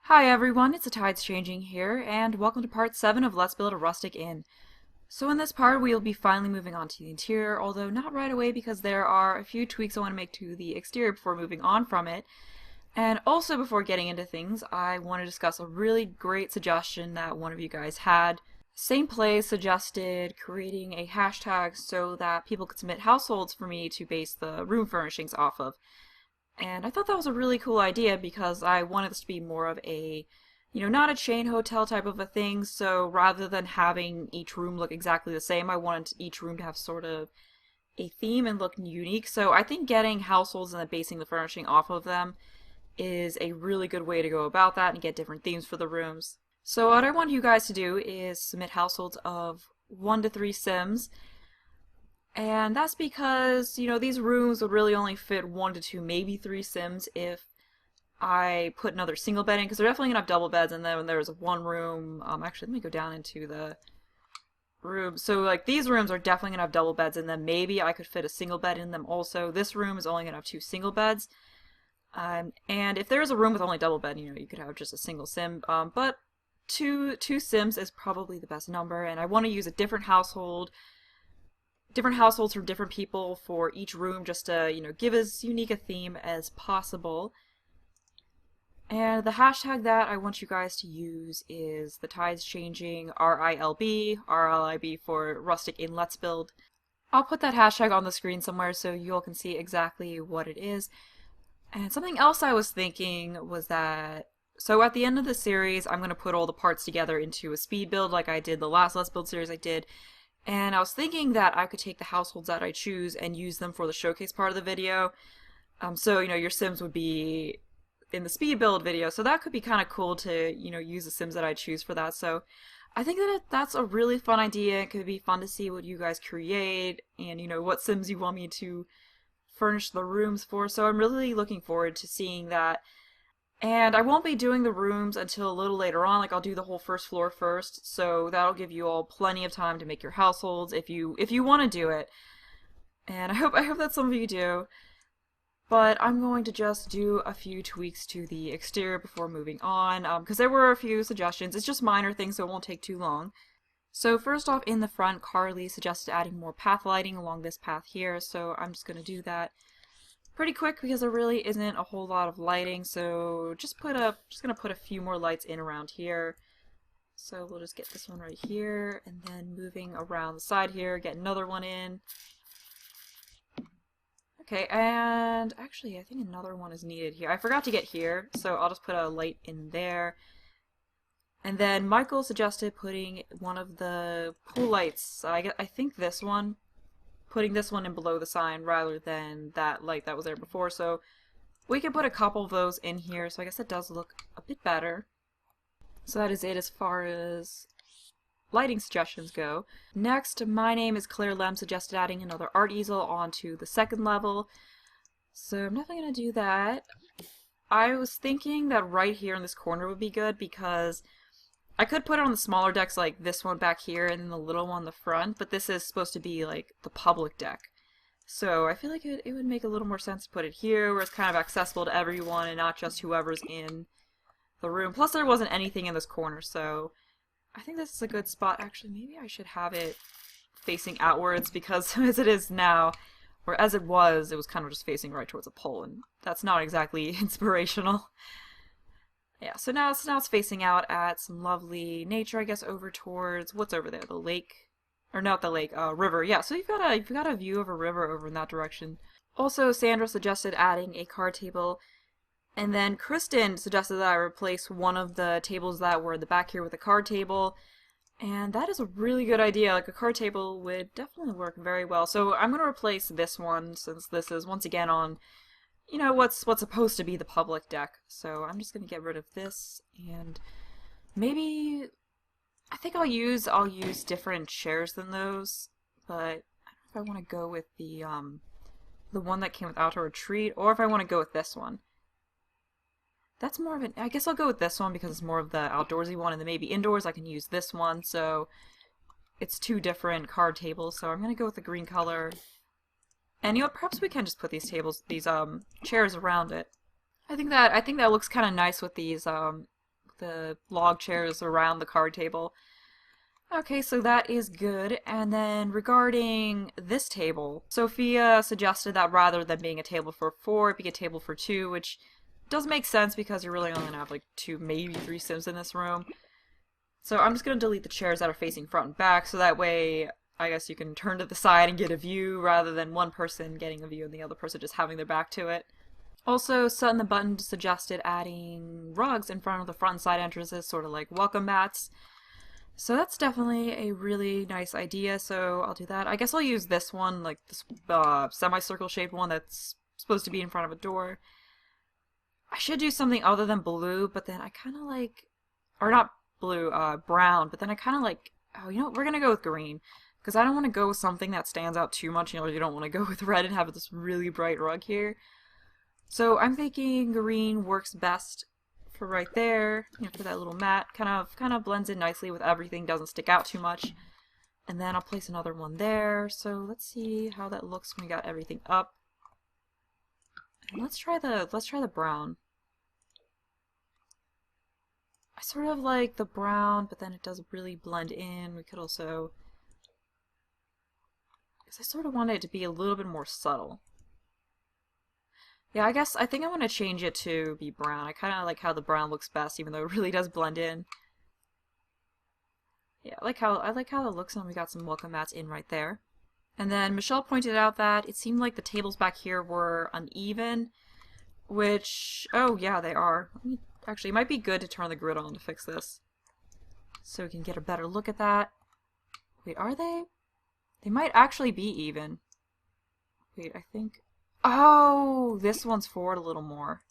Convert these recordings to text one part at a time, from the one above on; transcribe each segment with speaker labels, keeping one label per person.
Speaker 1: Hi everyone, it's the Tides Changing here, and welcome to part 7 of Let's Build a Rustic Inn. So in this part we will be finally moving on to the interior, although not right away because there are a few tweaks I want to make to the exterior before moving on from it. And also before getting into things, I want to discuss a really great suggestion that one of you guys had. Same Play suggested creating a hashtag so that people could submit households for me to base the room furnishings off of. And I thought that was a really cool idea because I wanted this to be more of a, not a chain hotel type of a thing. So rather than having each room look exactly the same, I wanted each room to have sort of a theme and look unique. So I think getting households and then basing the furnishing off of them is a really good way to go about that and get different themes for the rooms. So what I want you guys to do is submit households of 1 to 3 Sims. And that's because, these rooms would really only fit 1 to 2, maybe 3 Sims if I put another single bed in, because they're definitely going to have double beds, and then when there's one room, actually, let me go down into the room. So, these rooms are definitely going to have double beds in them. Maybe I could fit a single bed in them also. This room is only going to have 2 single beds. And if there is a room with only double bed, you could have just a single Sim. But two Sims is probably the best number, and I want to use a different households from different people for each room just to, give as unique a theme as possible. And the hashtag that I want you guys to use is thetideschangingRILB, RLIB for Rustic Inn Let's Build. I'll put that hashtag on the screen somewhere so you all can see exactly what it is. And something else I was thinking was that, so at the end of the series, I'm going to put all the parts together into a speed build like I did the last Let's Build series I did. And I was thinking that I could take the households that I choose and use them for the showcase part of the video. So, your Sims would be in the speed build video, so that could be kind of cool to, use the Sims that I choose for that. So I think that that's a really fun idea. It could be fun to see what you guys create and, what Sims you want me to furnish the rooms for. So I'm really looking forward to seeing that. And I won't be doing the rooms until a little later on, I'll do the whole first floor first, so that'll give you all plenty of time to make your households if you want to do it. And I hope that some of you do. But I'm going to just do a few tweaks to the exterior before moving on, because there were a few suggestions. It's just minor things, so it won't take too long. So first off, in the front, Carly suggested adding more path lighting along this path here, so I'm just going to do that pretty quick because there really isn't a whole lot of lighting, so just gonna put a few more lights in around here. So we'll just get this one right here, and then moving around the side here, get another one in. Okay, and actually I think another one is needed here. I forgot to get here, so I'll just put a light in there. And then Michael suggested putting one of the pool lights, I think this one, putting this one in below the sign rather than that light that was there before, so we can put a couple of those in here, so I guess it does look a bit better. So that is it as far as lighting suggestions go. Next, my name is Claire Lem suggested adding another art easel onto the second level, so I'm definitely going to do that. I was thinking that right here in this corner would be good because I could put it on the smaller decks like this one back here and then the little one in the front, but this is supposed to be like the public deck. So I feel like it would make a little more sense to put it here where it's kind of accessible to everyone and not just whoever's in the room. Plus there wasn't anything in this corner, so I think this is a good spot. Actually, maybe I should have it facing outwards because as it is now, or as it was kind of just facing right towards a pole, and that's not exactly inspirational. Yeah, so now it's facing out at some lovely nature, I guess, over towards, what's over there, the lake? Or not the lake, river. Yeah, so you've got a view of a river over in that direction. Also, Sandra suggested adding a card table, and then Kristen suggested that I replace one of the tables that were in the back here with a card table, and that is a really good idea. Like, a card table would definitely work very well. So I'm going to replace this one, since this is, once again, on what's supposed to be the public deck. So I'm just gonna get rid of this, and maybe I think I'll use different chairs than those, but I don't know if I want to go with the one that came with Outdoor Retreat, or if I want to go with this one. That's more of an, I guess I'll go with this one because it's more of the outdoorsy one, and then maybe indoors I can use this one, so it's 2 different card tables, so I'm gonna go with the green color. And perhaps we can just put these chairs around it. I think that looks kind of nice with these the log chairs around the card table. Okay, so that is good. And then regarding this table, Sophia suggested that rather than being a table for 4, it be a table for 2, which does make sense because you're really only going to have like 2, maybe 3 Sims in this room. So I'm just going to delete the chairs that are facing front and back, so that way I guess you can turn to the side and get a view rather than one person getting a view and the other person just having their back to it. Also, Sutton the Button suggested adding rugs in front of the front and side entrances, sort of like welcome mats. So that's definitely a really nice idea, so I'll do that. I guess I'll use this one, like this semicircle shaped one that's supposed to be in front of a door. I should do something other than blue, but then I kind of like, or not blue, brown, but then I kind of like, oh, you know what, we're gonna go with green, because I don't want to go with something that stands out too much. You know, you don't want to go with red and have this really bright rug here. So I'm thinking green works best for right there, you know, for that little mat. Kind of blends in nicely with everything, doesn't stick out too much. And then I'll place another one there. So let's see how that looks when we got everything up. And let's try the brown. I sort of like the brown, but then it does really blend in. We could also, because I sort of want it to be a little bit more subtle. Yeah, I think I want to change it to be brown. I kind of like how the brown looks best, even though it really does blend in. Yeah, I like how it looks, and we got some welcome mats in right there. And then Michelle pointed out that it seemed like the tables back here were uneven, which, oh yeah, they are. Actually, it might be good to turn the grid on to fix this, so we can get a better look at that. Wait, are they? They might actually be even. Wait, I think... Oh, this one's forward a little more.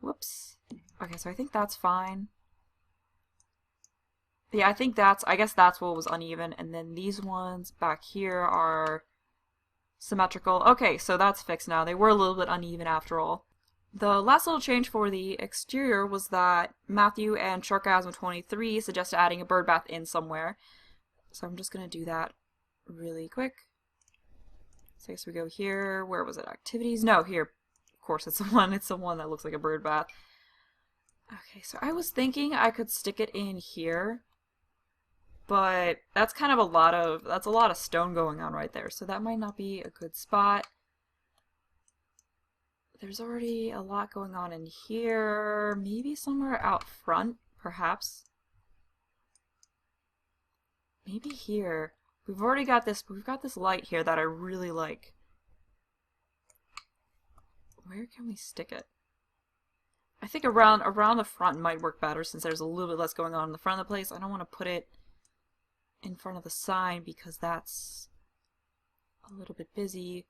Speaker 1: Whoops. Okay, so I think that's fine. Yeah, I guess that's what was uneven, and then these ones back here are symmetrical. Okay, so that's fixed now. They were a little bit uneven after all. The last little change for the exterior was that Matthew and Sharkasm23 suggested adding a bird bath in somewhere. So I'm just going to do that really quick. So I guess we go here. Where was it? Activities? No, here. Of course, it's the one that looks like a bird bath. Okay, so I was thinking I could stick it in here, but that's kind of a lot of stone going on right there, so that might not be a good spot. There's already a lot going on in here. Maybe somewhere out front, perhaps. Maybe here. We've got this light here that I really like. Where can we stick it? I think around the front might work better, since there's a little bit less going on in the front of the place. I don't want to put it in front of the sign because that's a little bit busy.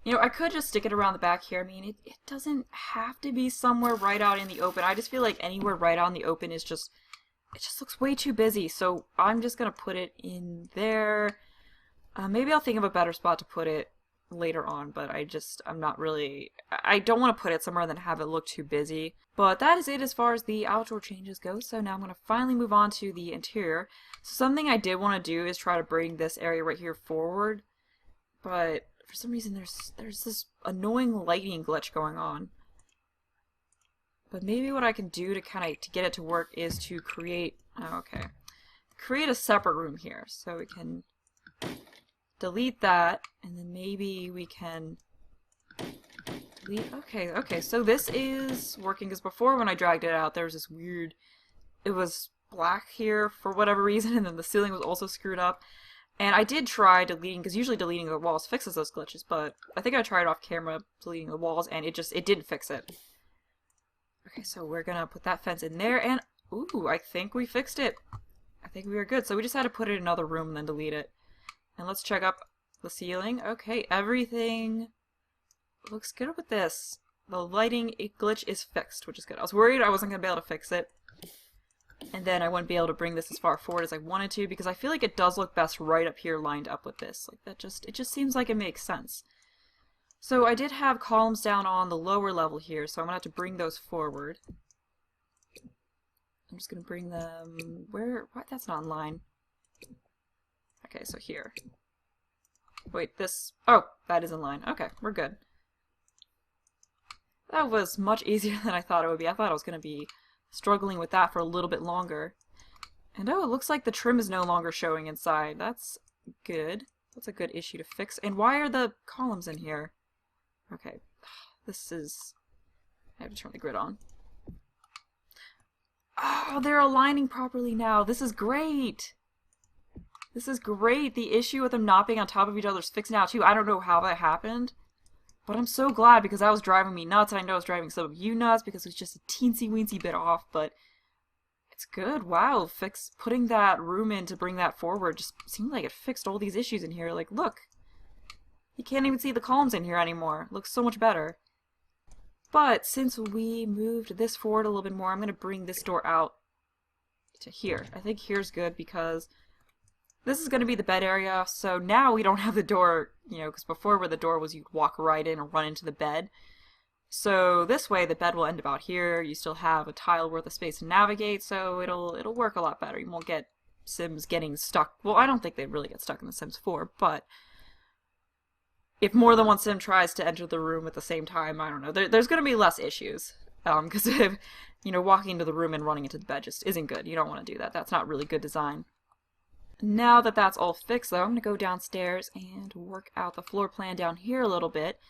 Speaker 1: You know, I could just stick it around the back here. I mean, it doesn't have to be somewhere right out in the open. I just feel like anywhere right out in the open is just, it just looks way too busy. So I'm just going to put it in there. Maybe I'll think of a better spot to put it later on, but I'm not really, I don't want to put it somewhere and then have it look too busy. But that is it as far as the outdoor changes go. So now I'm going to finally move on to the interior. So something I did want to do is try to bring this area right here forward, but for some reason there's this annoying lighting glitch going on. But maybe what I can do to get it to work is to create a separate room here. So we can delete that, and then maybe we can delete, okay, so this is working, because before when I dragged it out there was this weird, it was black here for whatever reason, and then the ceiling was also screwed up. And I did try deleting, because usually deleting the walls fixes those glitches, but I think I tried off camera deleting the walls, and it didn't fix it. Okay, so we're gonna put that fence in there, and ooh, I think we fixed it. I think we are good. So we just had to put it in another room and then delete it. And let's check up the ceiling. Okay, everything looks good with this. The lighting glitch is fixed, which is good. I was worried I wasn't gonna be able to fix it, and then I wouldn't be able to bring this as far forward as I wanted to, because I feel like it does look best right up here lined up with this. Like that it just seems like it makes sense. So I did have columns down on the lower level here, so I'm gonna have to bring those forward. I'm just gonna bring them what? That's not in line. Okay, so here. Wait, oh, that is in line. Okay, we're good. That was much easier than I thought it would be. I thought I was going to be struggling with that for a little bit longer. And oh, it looks like the trim is no longer showing inside. That's good. That's a good issue to fix. And why are the columns in here? Okay, this is... I have to turn the grid on. Oh, they're aligning properly now. This is great. This is great. The issue with them not being on top of each other is fixed now too. I don't know how that happened. But I'm so glad because that was driving me nuts. I know it's driving some of you nuts because it was just a teensy weensy bit off, but it's good. Wow, putting that room in to bring that forward just seemed like it fixed all these issues in here. Like, look. You can't even see the columns in here anymore. It looks so much better. But since we moved this forward a little bit more, I'm going to bring this door out to here. I think here's good because this is going to be the bed area, so now we don't have the door, you know, because before where the door was you'd walk right in and run into the bed. So this way the bed will end about here. You still have a tile worth of space to navigate, so it'll work a lot better. You won't get Sims getting stuck. Well, I don't think they really get stuck in The Sims 4, but if more than one Sim tries to enter the room at the same time, I don't know. There's going to be less issues. Because if, you know, walking into the room and running into the bed just isn't good. You don't want to do that. That's not really good design. Now that that's all fixed, though, I'm going to go downstairs and work out the floor plan down here a little bit.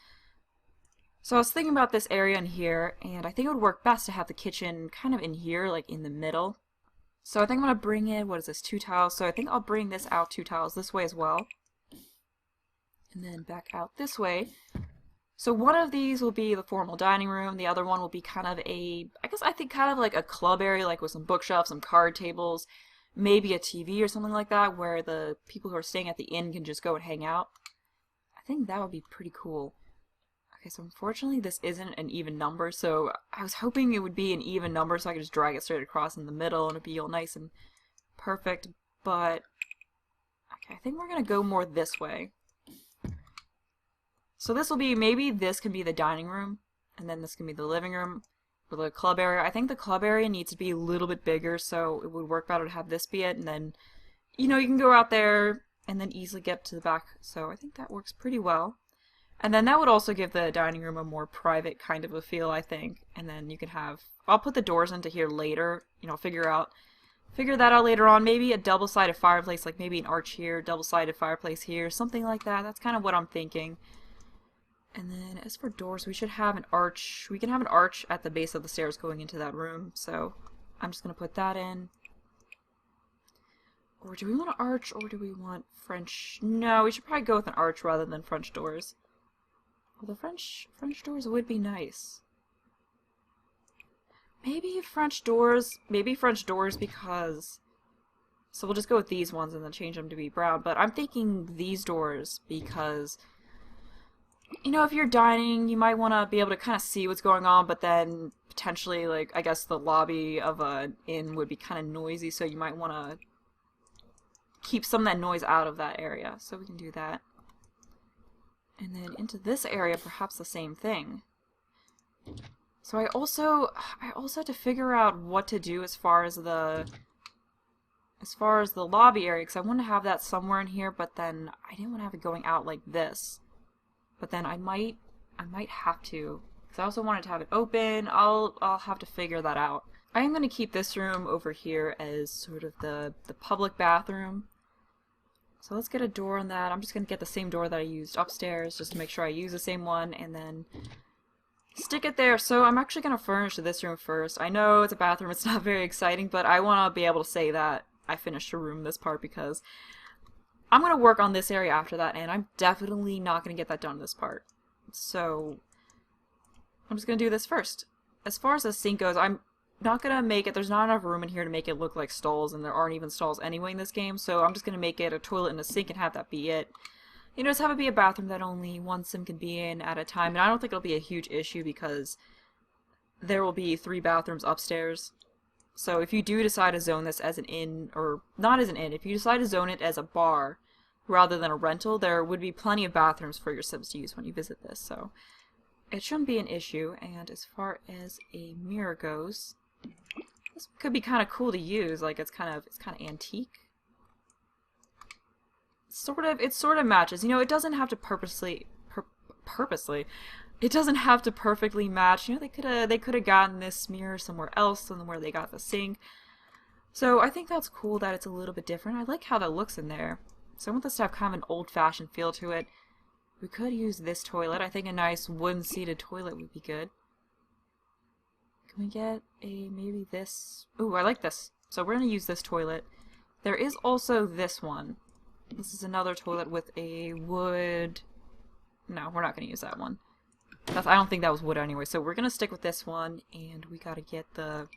Speaker 1: So I was thinking about this area in here, and I think it would work best to have the kitchen kind of in here, like in the middle. So I think I'm going to bring in, what is this, 2 tiles? So I think I'll bring this out 2 tiles this way as well. And then back out this way. So one of these will be the formal dining room, the other one will be kind of a, I think kind of like a club area, like with some bookshelves, some card tables, maybe a TV or something like that, where the people who are staying at the inn can just go and hang out. I think that would be pretty cool. Okay, so unfortunately this isn't an even number, so I was hoping it would be an even number so I could just drag it straight across in the middle and it'd be all nice and perfect, but okay, I think we're gonna go more this way. So this will be, maybe this can be the dining room, and then this can be the living room, or the club area. I think the club area needs to be a little bit bigger, so it would work better to have this be it, and then, you know, you can go out there and then easily get to the back. So I think that works pretty well. And then that would also give the dining room a more private kind of a feel, I think. And then you can have, I'll put the doors into here later, you know, figure that out later on. Maybe a double-sided fireplace, like maybe an arch here, double-sided fireplace here, something like that. That's kind of what I'm thinking. And then as for doors, we should have an arch. We can have an arch at the base of the stairs going into that room. So I'm just going to put that in. Or do we want an arch or do we want French? No, we should probably go with an arch rather than French doors. Well, the French doors would be nice. Maybe French doors because... So we'll just go with these ones and then change them to be brown. But I'm thinking these doors because... You know, if you're dining, you might want to be able to kind of see what's going on, but then potentially, like, I guess the lobby of an inn would be kind of noisy, so you might want to keep some of that noise out of that area. So we can do that. And then into this area, perhaps the same thing. So I also have to figure out what to do as far as the lobby area, because I want to have that somewhere in here, but then I didn't want to have it going out like this. But then I might have to, because I also wanted to have it open. I'll have to figure that out. I am going to keep this room over here as sort of the public bathroom. So let's get a door on that. I'm just going to get the same door that I used upstairs, just to make sure I use the same one, and then stick it there. So I'm actually going to furnish this room first. I know it's a bathroom, it's not very exciting, but I want to be able to say that I finished a room this part because I'm going to work on this area after that, and I'm definitely not going to get that done this part. So I'm just going to do this first. As far as the sink goes, I'm not going to make it, there's not enough room in here to make it look like stalls, and there aren't even stalls anyway in this game, so I'm just going to make it a toilet and a sink and have that be it. You know, just have it be a bathroom that only one sim can be in at a time, and I don't think it'll be a huge issue because there will be 3 bathrooms upstairs. So if you do decide to zone this as an inn, or not as an inn, if you decide to zone it as a bar rather than a rental, there would be plenty of bathrooms for your sims to use when you visit this, so it shouldn't be an issue. And as far as a mirror goes, this could be kind of cool to use, like it's kind of antique. It sort of matches. You know, it doesn't have to purposely it doesn't have to perfectly match. You know, they could have gotten this mirror somewhere else than where they got the sink. So I think that's cool that it's a little bit different. I like how that looks in there. So I want this to have kind of an old-fashioned feel to it. We could use this toilet. I think a nice wooden-seated toilet would be good. Can we get a, maybe this? Ooh, I like this. So we're going to use this toilet. There is also this one. This is another toilet with a wood... No, we're not going to use that one. I don't think that was wood anyway, so we're going to stick with this one, and we got to get the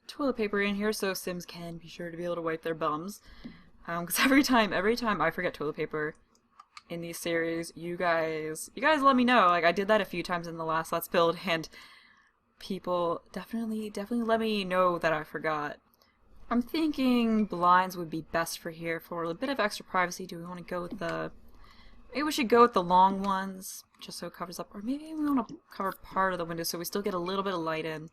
Speaker 1: toilet paper in here so Sims can be sure to be able to wipe their bums. Because every time I forget toilet paper in these series, you guys let me know. Like, I did that a few times in the last Let's Build, and people definitely let me know that I forgot. I'm thinking blinds would be best for here for a bit of extra privacy. Do we want to go with the... Maybe we should go with the long ones, just so it covers up. Or maybe we want to cover part of the window so we still get a little bit of light in.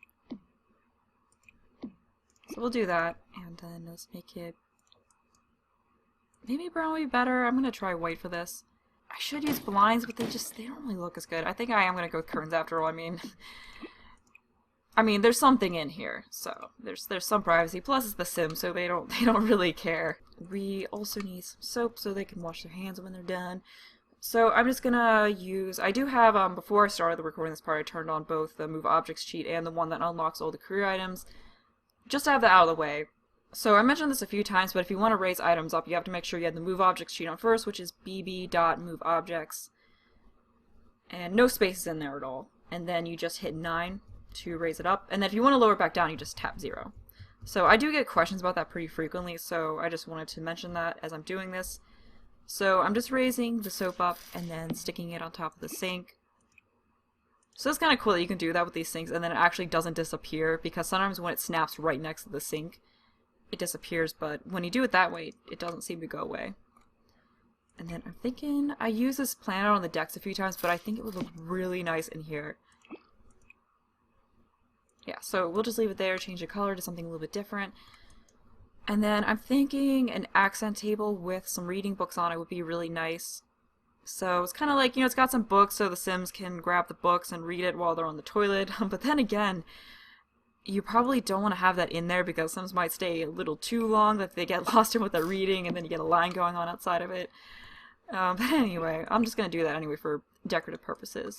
Speaker 1: So we'll do that, and then let's make it... Maybe brown would be better. I'm going to try white for this. I should use blinds, but they don't really look as good. I think I am going to go with curtains after all. I mean, there's something in here, so there's some privacy. Plus, it's The Sims, so they don't really care. We also need some soap so they can wash their hands when they're done. So I'm just gonna use. I do have before I started the recording this part, I turned on both the Move Objects cheat and the one that unlocks all the career items, just to have that out of the way. So I mentioned this a few times, but if you want to raise items up, you have to make sure you have the Move Objects cheat on first, which is bb.moveobjects, and no spaces in there at all. And then you just hit 9 to raise it up, and then if you want to lower it back down, you just tap 0. So I do get questions about that pretty frequently, so I just wanted to mention that as I'm doing this. So I'm just raising the soap up and then sticking it on top of the sink. So it's kind of cool that you can do that with these sinks and then it actually doesn't disappear, because sometimes when it snaps right next to the sink, it disappears, but when you do it that way, it doesn't seem to go away. And then I'm thinking, I use this plant out on the decks a few times, but I think it would look really nice in here. Yeah, so we'll just leave it there, change the color to something a little bit different. And then I'm thinking an accent table with some reading books on it would be really nice. So it's kind of like, you know, it's got some books so the Sims can grab the books and read it while they're on the toilet. But then again, you probably don't want to have that in there because Sims might stay a little too long, that they get lost in what they're reading and then you get a line going on outside of it. But anyway, I'm just going to do that anyway for decorative purposes.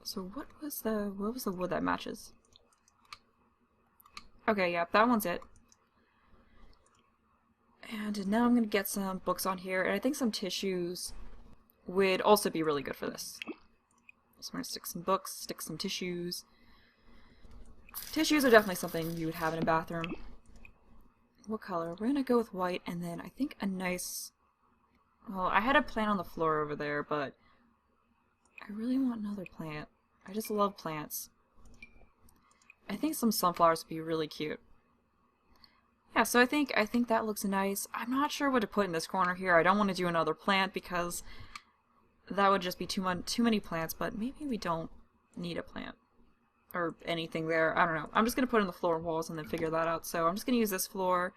Speaker 1: So what was the wood that matches? Okay, yeah, that one's it. And now I'm going to get some books on here, and I think some tissues would also be really good for this. So I'm going to stick some books, stick some tissues. Tissues are definitely something you would have in a bathroom. What color? We're going to go with white, and then I think a nice... Well, I had a plant on the floor over there, but I really want another plant. I just love plants. I think some sunflowers would be really cute. Yeah, so I think that looks nice. I'm not sure what to put in this corner here. I don't want to do another plant because that would just be too many plants, but maybe we don't need a plant or anything there. I don't know. I'm just going to put in the floor and walls and then figure that out. So I'm just going to use this floor.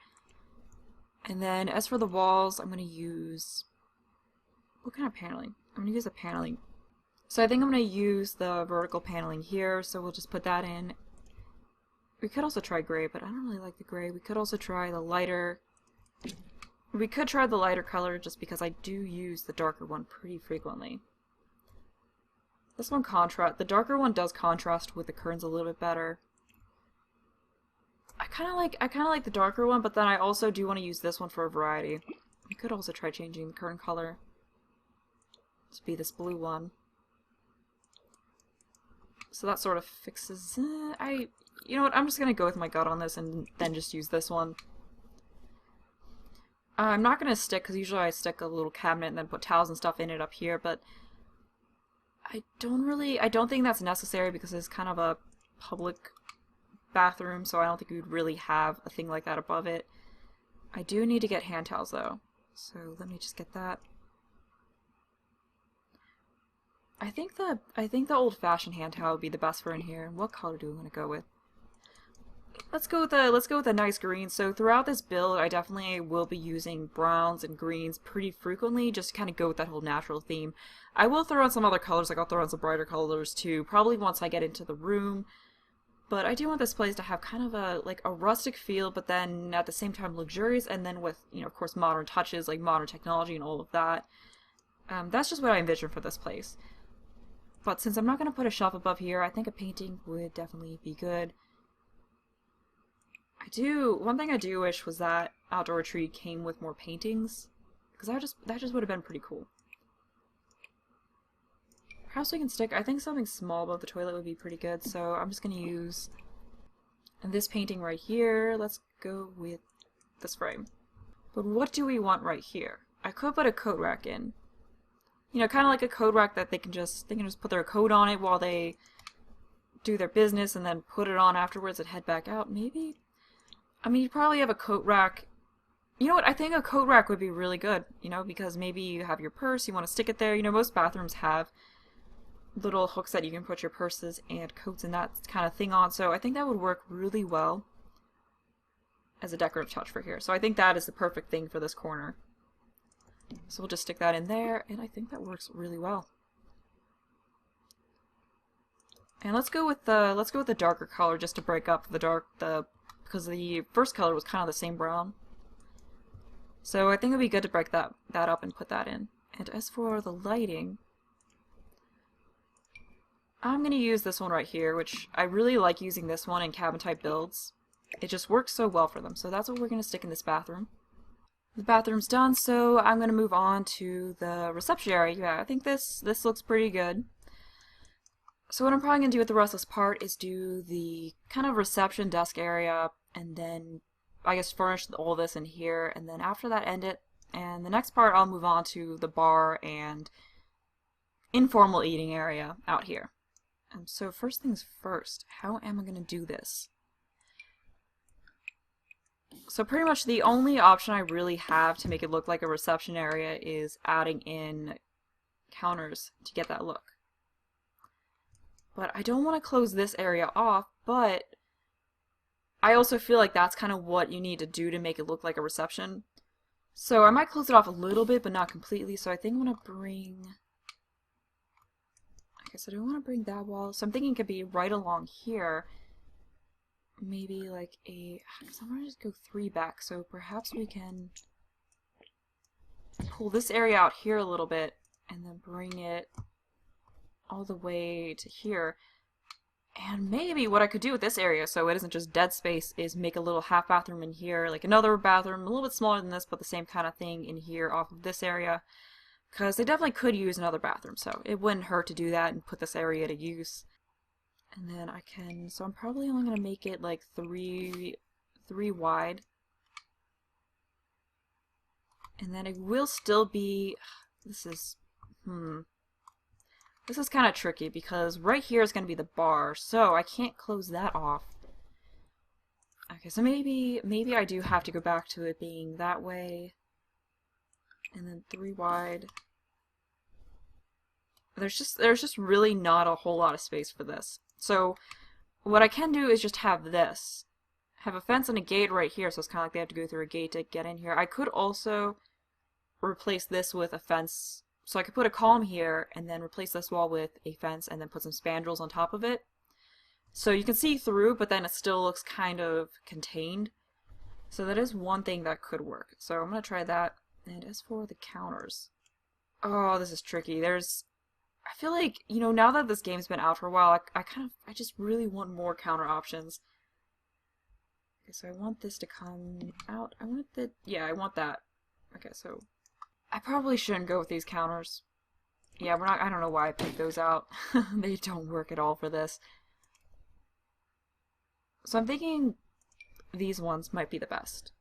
Speaker 1: And then as for the walls, I'm going to use... What kind of paneling? I'm going to use the paneling. So I think I'm going to use the vertical paneling here, so we'll just put that in. We could also try gray, but I don't really like the gray. We could also try the lighter... We could try the lighter color just because I do use the darker one pretty frequently. This one the darker one does contrast with the curtains a little bit better. I kind of like the darker one, but then I also do want to use this one for a variety. We could also try changing the curtain color to be this blue one. So that sort of fixes you know what, I'm just going to go with my gut on this and then just use this one. I'm not going to stick, because usually I stick a little cabinet and then put towels and stuff in it up here, but I don't think that's necessary because it's kind of a public bathroom, so I don't think we would really have a thing like that above it. I do need to get hand towels though, so let me just get that. I think the old-fashioned hand towel would be the best for in here. What color do we want to go with? let's go with a nice green. So throughout this build, I definitely will be using browns and greens pretty frequently, just to kind of go with that whole natural theme. I will throw in some other colors, like I'll throw in some brighter colors too, probably once I get into the room. But I do want this place to have kind of a rustic feel, but then at the same time luxurious, and then with, you know, of course, modern touches, like modern technology and all of that. That's just what I envision for this place. But since I'm not going to put a shelf above here, I think a painting would definitely be good. One thing I do wish was that outdoor retreat came with more paintings, because that just would have been pretty cool. Perhaps we can stick, I think something small above the toilet would be pretty good, so I'm just going to use this painting right here. Let's go with this frame. But what do we want right here? I could put a coat rack in. You know, kind of like a coat rack that they can just put their coat on it while they do their business and then put it on afterwards and head back out. Maybe? I mean, you probably have a coat rack. You know what? I think a coat rack would be really good, you know, because maybe you have your purse, you want to stick it there. You know, most bathrooms have little hooks that you can put your purses and coats and that kind of thing on, so I think that would work really well as a decorative touch for here. So I think that is the perfect thing for this corner. So we'll just stick that in there, and I think that works really well. And let's go with the darker color just to break up because the first color was kind of the same brown. So I think it'd be good to break that up and put that in. And as for the lighting, I'm going to use this one right here, which I really like using this one in cabin type builds. It just works so well for them. So that's what we're going to stick in this bathroom. The bathroom's done, so I'm going to move on to the reception area. Yeah, I think this looks pretty good. So what I'm probably going to do with the rest of this part is do the kind of reception desk area, and then I guess furnish all this in here, and then after that end it. And the next part I'll move on to the bar and informal eating area out here. So first things first, how am I going to do this? So pretty much the only option I really have to make it look like a reception area is adding in counters to get that look. But I don't want to close this area off, but I also feel like that's kind of what you need to do to make it look like a reception. So I might close it off a little bit, but not completely, so I think I'm going to bring... Okay, so I don't want to bring that wall, so I'm thinking it could be right along here. Maybe like so I'm going to just go 3 back, so perhaps we can pull this area out here a little bit and then bring it all the way to here. And maybe what I could do with this area, so it isn't just dead space, is make a little half bathroom in here, like another bathroom, a little bit smaller than this, but the same kind of thing in here off of this area. Because they definitely could use another bathroom, so it wouldn't hurt to do that and put this area to use. And then I can, so I'm probably only going to make it like 3 wide. And then it will still be, this is kind of tricky because right here is going to be the bar, so I can't close that off. Okay, so maybe I do have to go back to it being that way. And then 3 wide. There's just really not a whole lot of space for this. So what I can do is just have this. Have a fence and a gate right here, so it's kind of like they have to go through a gate to get in here. I could also replace this with a fence. So I could put a column here and then replace this wall with a fence and then put some spandrels on top of it. So you can see through, but then it still looks kind of contained. So that is one thing that could work. So I'm going to try that. And as for the counters, oh, this is tricky. I feel like, you know, now that this game's been out for a while, I just really want more counter options. Okay, so I want this to come out. I want that. Okay, so I probably shouldn't go with these counters. Yeah, I don't know why I picked those out. They don't work at all for this. So I'm thinking these ones might be the best.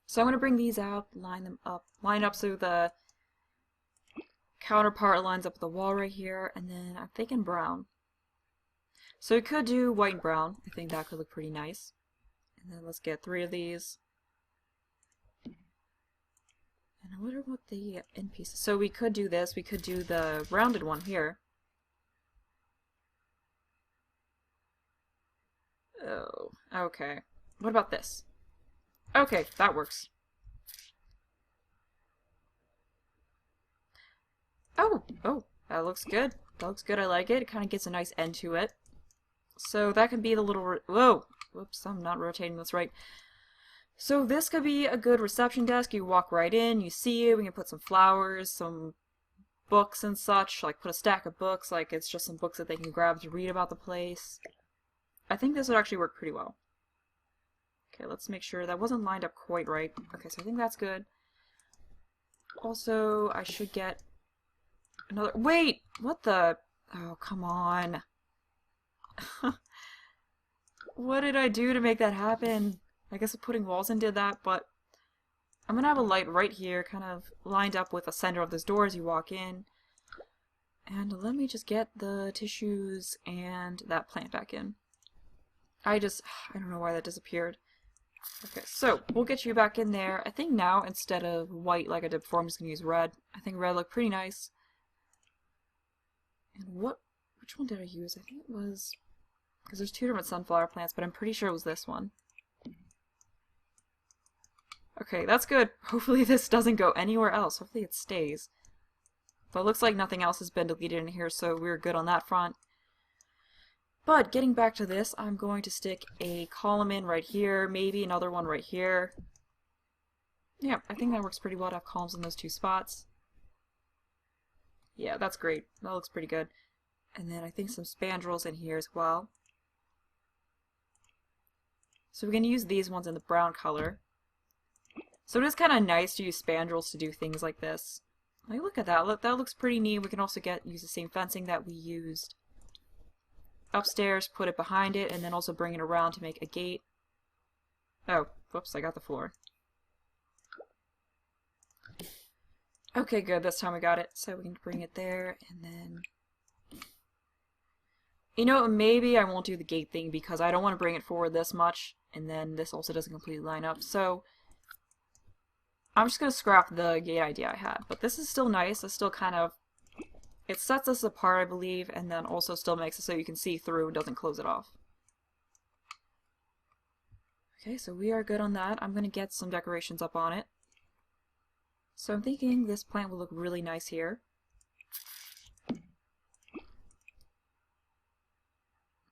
Speaker 1: So I'm going to bring these out, line up so the counterpart lines up with the wall right here, and then I'm thinking brown. So we could do white and brown. I think that could look pretty nice. And then let's get 3 of these. And I wonder what the end piece is. So we could do this. We could do the rounded one here. Oh, Okay. What about this? Okay, that works. Oh, that looks good. That looks good. I like it. It kind of gets a nice end to it. So that can be the little... Whoa! Whoops, I'm not rotating this right. So this could be a good reception desk. You walk right in, you see it, we can put some flowers, some books and such, like put a stack of books, like it's just some books that they can grab to read about the place. I think this would actually work pretty well. Okay, let's make sure that wasn't lined up quite right. Okay, so I think that's good. Also, I should get another... Wait! What the... Oh, come on. What did I do to make that happen? I guess putting walls in did that, but I'm gonna have a light right here, kind of lined up with the center of this door as you walk in. And let me just get the tissues and that plant back in. I don't know why that disappeared. Okay, so we'll get you back in there. I think now, instead of white like I did before, I'm just gonna use red. I think red looked pretty nice. And which one did I use? I think it was, because there's two different sunflower plants, but I'm pretty sure it was this one. Okay, that's good. Hopefully this doesn't go anywhere else. Hopefully it stays. But it looks like nothing else has been deleted in here, so we're good on that front. But getting back to this, I'm going to stick a column in right here, maybe another one right here. Yeah, I think that works pretty well to have columns in those two spots. Yeah, that's great. That looks pretty good. And then I think some spandrels in here as well. So we're going to use these ones in the brown color. So it is kind of nice to use spandrels to do things like this. Like, look at that. Look, that looks pretty neat. We can also use the same fencing that we used upstairs, put it behind it, and then also bring it around to make a gate. Oh, whoops, I got the floor. Okay, good. This time we got it. So we can bring it there, and then... You know, maybe I won't do the gate thing because I don't want to bring it forward this much, and then this also doesn't completely line up. So I'm just going to scrap the gate idea I had. But this is still nice. It's still kind of... It sets us apart, I believe, and then also still makes it so you can see through and doesn't close it off. Okay, so we are good on that. I'm going to get some decorations up on it. So I'm thinking this plant will look really nice here.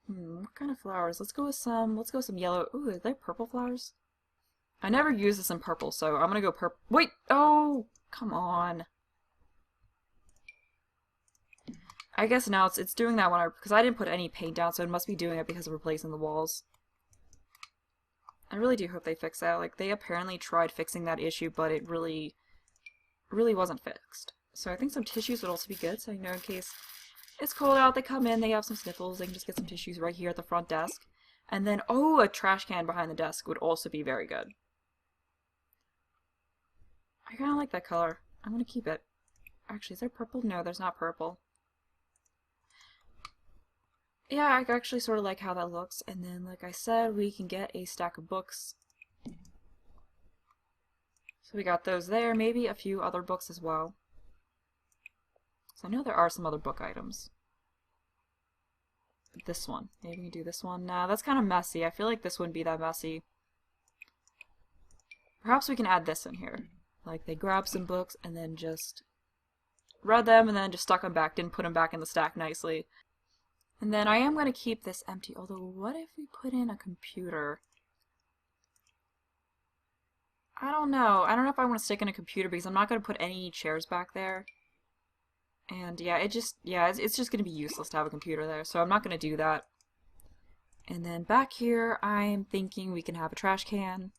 Speaker 1: What kind of flowers? Let's go with some yellow. Ooh, are they purple flowers? I never use this in purple, so I'm gonna go purple. Wait! Oh! Come on. I guess now it's doing that because I didn't put any paint down, so it must be doing it because of replacing the walls. I really do hope they fix that. Like, they apparently tried fixing that issue, but it really wasn't fixed. So I think some tissues would also be good, so you know, in case it's cold out, they come in, they have some sniffles, they can just get some tissues right here at the front desk. And then, oh, a trash can behind the desk would also be very good. I kind of like that color. I'm going to keep it. Actually, is there purple? No, there's not purple. Yeah, I actually sort of like how that looks. And then, like I said, we can get a stack of books. So we got those there. Maybe a few other books as well. So I know there are some other book items. This one. Maybe we can do this one. Nah, that's kind of messy. I feel like this wouldn't be that messy. Perhaps we can add this in here. Like, they grabbed some books and then just read them and then just stuck them back. Didn't put them back in the stack nicely. And then I am going to keep this empty. Although, what if we put in a computer? I don't know. I don't know if I want to stick in a computer because I'm not going to put any chairs back there. And yeah, it's just going to be useless to have a computer there. So I'm not going to do that. And then back here, I'm thinking we can have a trash can.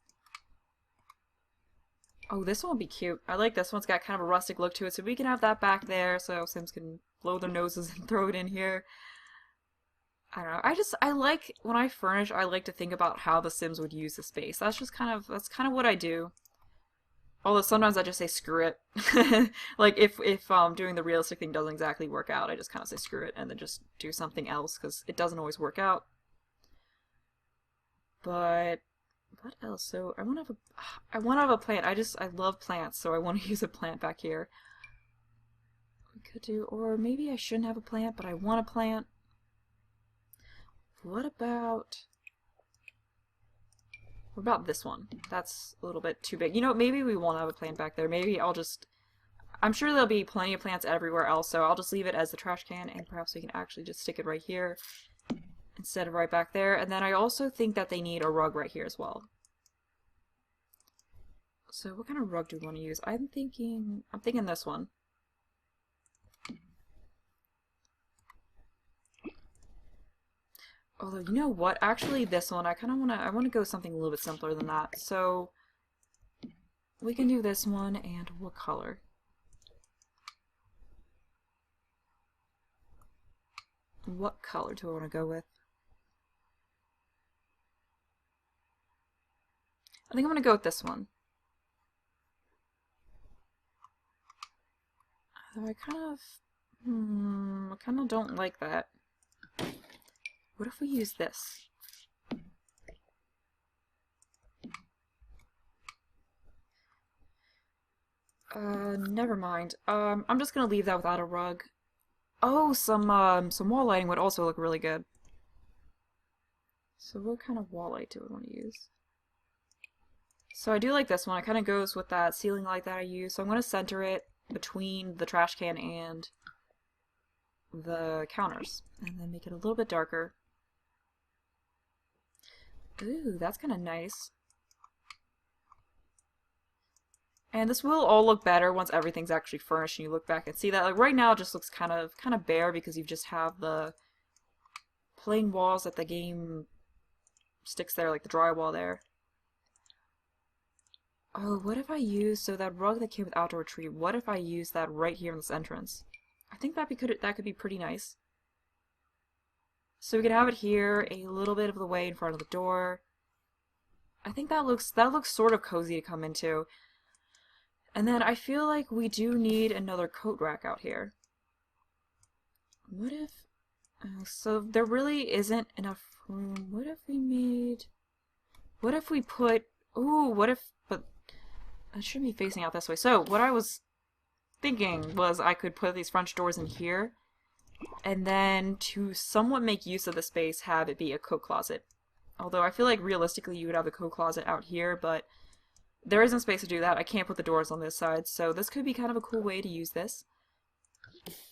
Speaker 1: Oh, this one would be cute. I like this one. It's got kind of a rustic look to it. So we can have that back there so Sims can blow their noses and throw it in here. I don't know. I like, when I furnish, I like to think about how the Sims would use the space. That's kind of what I do. Although sometimes I just say screw it. Like if doing the realistic thing doesn't exactly work out, I just kind of say screw it and then just do something else because it doesn't always work out. But what else? So I want to have a plant. I love plants, so I want to use a plant back here. We could do, or maybe I shouldn't have a plant, but I want a plant. What about What about this one? That's a little bit too big. You know, maybe we won't have a plant back there. Maybe I'll just... I'm sure there'll be plenty of plants everywhere else, so I'll just leave it as the trash can, and perhaps we can actually just stick it right here instead of right back there. And then I also think that they need a rug right here as well. So what kind of rug do we want to use? I'm thinking this one. Although, you know what? Actually, this one, I want to go something a little bit simpler than that. So we can do this one, and what color? What color do I want to go with? I think I'm going to go with this one. Though I kind of don't like that. What if we use this? Never mind. I'm just gonna leave that without a rug. Oh, some wall lighting would also look really good. So what kind of wall light do we want to use? So I do like this one. It kind of goes with that ceiling light that I use. So I'm going to center it between the trash can and the counters. And then make it a little bit darker. Ooh, that's kind of nice. And this will all look better once everything's actually furnished and you look back and see that. Like right now it just looks kind of bare because you just have the plain walls that the game sticks there, like the drywall there. Oh, what if I use, so that rug that came with outdoor tree, what if I use that right here in this entrance? I think that could be pretty nice. So we can have it here, a little bit of the way in front of the door. I think that looks sort of cozy to come into. And then I feel like we do need another coat rack out here. What if... so there really isn't enough room. What if we made... What if we put... Ooh, what if... But I should be facing out this way. So what I was thinking was I could put these French doors in here. And then to somewhat make use of the space, have it be a coat closet. Although I feel like realistically you would have a coat closet out here, but there isn't space to do that. I can't put the doors on this side, so this could be kind of a cool way to use this.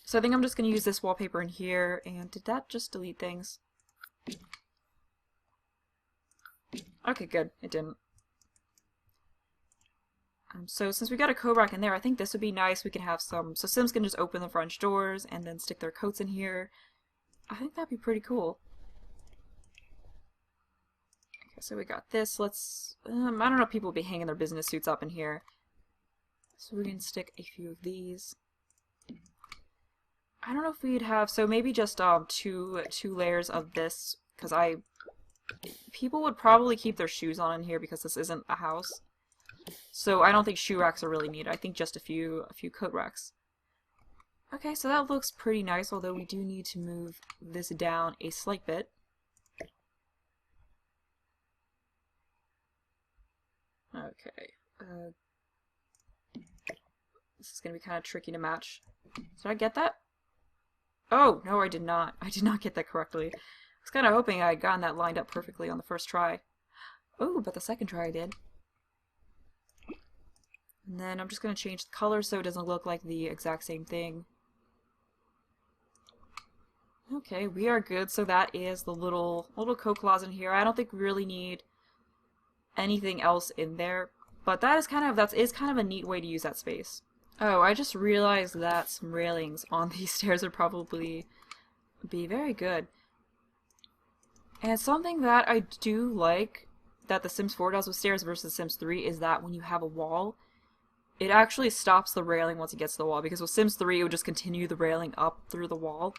Speaker 1: So I think I'm just going to use this wallpaper in here, and did that just delete things? Okay, good. It didn't. So since we got a coat rack in there, I think this would be nice. We can have some, so Sims can just open the French doors and then stick their coats in here. I think that'd be pretty cool. Okay, so we got this. Let's, I don't know if people will be hanging their business suits up in here. So we can stick a few of these. I don't know if we'd have, so maybe just two layers of this, because people would probably keep their shoes on in here because this isn't a house. So I don't think shoe racks are really needed. I think just a few coat racks. Okay, so that looks pretty nice, although we do need to move this down a slight bit. Okay. This is going to be kind of tricky to match. Did I get that? Oh, no, I did not. I did not get that correctly. I was kind of hoping I had gotten that lined up perfectly on the first try. Oh, but the second try I did. And then I'm just going to change the color so it doesn't look like the exact same thing. Okay, we are good. So that is the little coat closet in here. I don't think we really need anything else in there, but that is kind of a neat way to use that space. Oh, I just realized that some railings on these stairs would probably be very good. And something that I do like that The Sims 4 does with stairs versus Sims 3 is that when you have a wall, it actually stops the railing once it gets to the wall, because with Sims 3 it would just continue the railing up through the wall.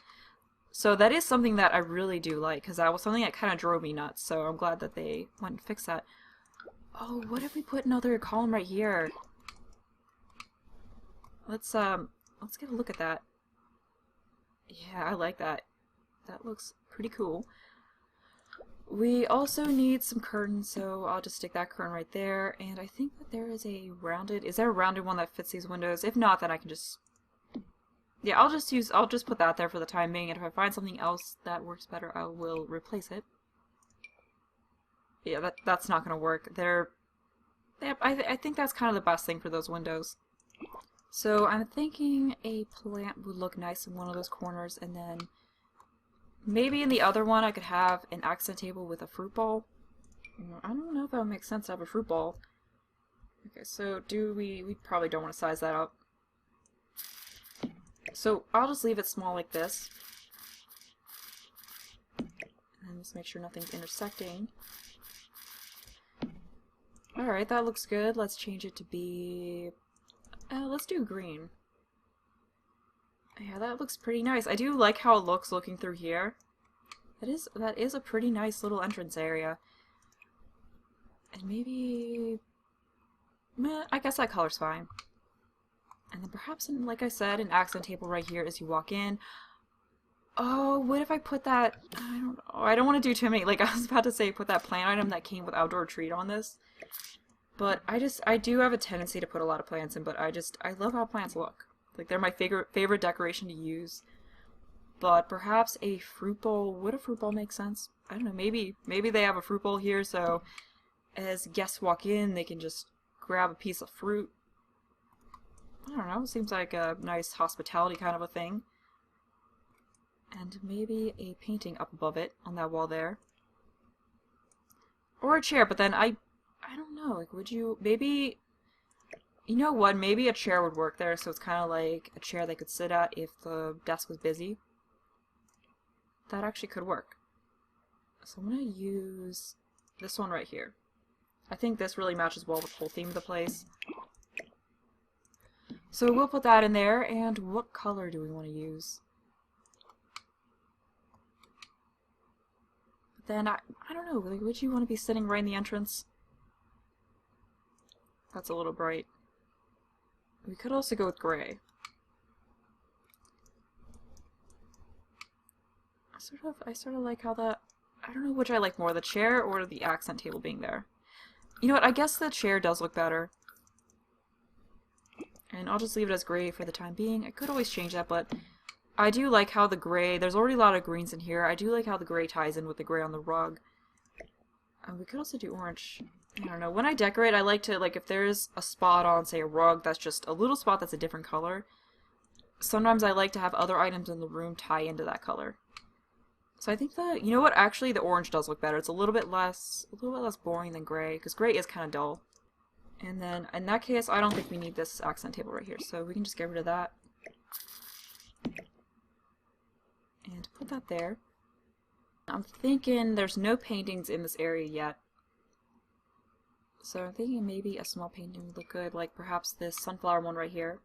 Speaker 1: So that is something that I really do like, because that was something that kind of drove me nuts, so I'm glad that they went and fixed that. Oh, what if we put another column right here? Let's get a look at that. Yeah, I like that. That looks pretty cool. We also need some curtains, so I'll just stick that curtain right there, and I think that there is a rounded, is there a rounded one that fits these windows? If not, then I can just, yeah, I'll just put that there for the time being, and if I find something else that works better, I will replace it. Yeah, that's not gonna work. I think that's kind of the best thing for those windows. So I'm thinking a plant would look nice in one of those corners, and then maybe in the other one I could have an accent table with a fruit bowl. I don't know if that would make sense to have a fruit bowl. Okay, so we probably don't want to size that up. So I'll just leave it small like this. And just make sure nothing's intersecting. Alright, that looks good. Let's change it to be... let's do green. Yeah, that looks pretty nice. I do like how it looks looking through here. That is a pretty nice little entrance area. And maybe... I guess that color's fine. And then perhaps, like I said, an accent table right here as you walk in. Oh, what if I put that... I don't know. I don't want to do too many. Like, I was about to say put that plant item that came with outdoor treat on this. But I do have a tendency to put a lot of plants in, but I love how plants look. Like, they're my favorite decoration to use. But perhaps a fruit bowl... Would a fruit bowl make sense? I don't know. Maybe they have a fruit bowl here, so as guests walk in, they can just grab a piece of fruit. I don't know. It seems like a nice hospitality kind of a thing. And maybe a painting up above it on that wall there. Or a chair, but then I don't know. Like, would you... Maybe... You know what? Maybe a chair would work there, so it's kind of like a chair they could sit at if the desk was busy. That actually could work. So I'm going to use this one right here. I think this really matches well with the whole theme of the place. So we'll put that in there, and what color do we want to use? But then, I don't know, like, would you want to be sitting right in the entrance? That's a little bright. We could also go with gray. I sort of like how that... I don't know which I like more, the chair or the accent table being there. You know what, I guess the chair does look better. And I'll just leave it as gray for the time being. I could always change that, but I do like how the gray... There's already a lot of greens in here. I do like how the gray ties in with the gray on the rug. We could also do orange. I don't know. When I decorate, I like to, like, if there's a spot on, say, a rug that's just a little spot that's a different color, sometimes I like to have other items in the room tie into that color. So I think that, you know what, actually the orange does look better. It's a little bit less boring than gray, because gray is kind of dull. And then, in that case, I don't think we need this accent table right here, so we can just get rid of that. And put that there. I'm thinking there's no paintings in this area yet. So I'm thinking maybe a small painting would look good, like perhaps this sunflower one right here.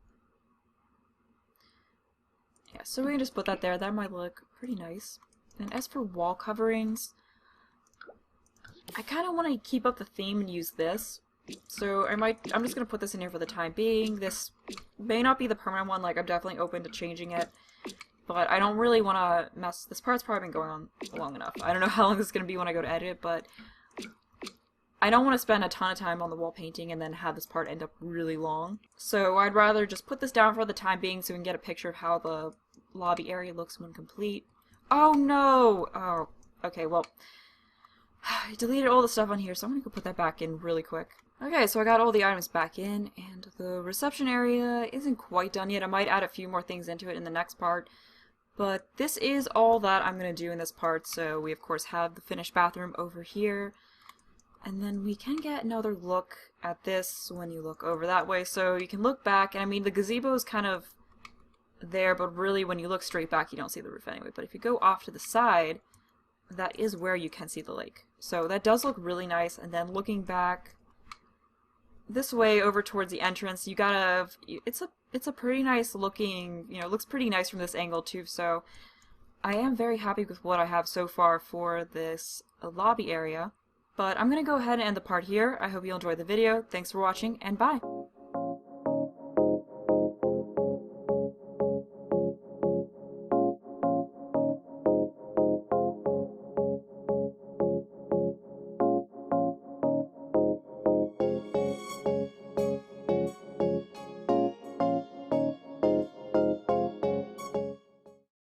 Speaker 1: Yeah, so we can just put that there. That might look pretty nice. And as for wall coverings, I kind of want to keep up the theme and use this. So I'm just going to put this in here for the time being. This may not be the permanent one, like I'm definitely open to changing it. But I don't really want to mess... This part's probably been going on long enough. I don't know how long this is going to be when I go to edit it, but I don't want to spend a ton of time on the wall painting and then have this part end up really long. So I'd rather just put this down for the time being so we can get a picture of how the lobby area looks when complete. Oh no! Oh, okay, well, I deleted all the stuff on here, so I'm going to go put that back in really quick. Okay, so I got all the items back in, and the reception area isn't quite done yet. I might add a few more things into it in the next part, but this is all that I'm going to do in this part. So we, of course, have the finished bathroom over here, and then we can get another look at this when you look over that way. So you can look back, and I mean, the gazebo is kind of there, but really when you look straight back, you don't see the roof anyway. But if you go off to the side, that is where you can see the lake. So that does look really nice, and then looking back this way over towards the entrance, you gotta, it's a pretty nice looking, you know, it looks pretty nice from this angle too, so I am very happy with what I have so far for this lobby area. But I'm gonna go ahead and end the part here. I hope you enjoyed the video. Thanks for watching, and bye!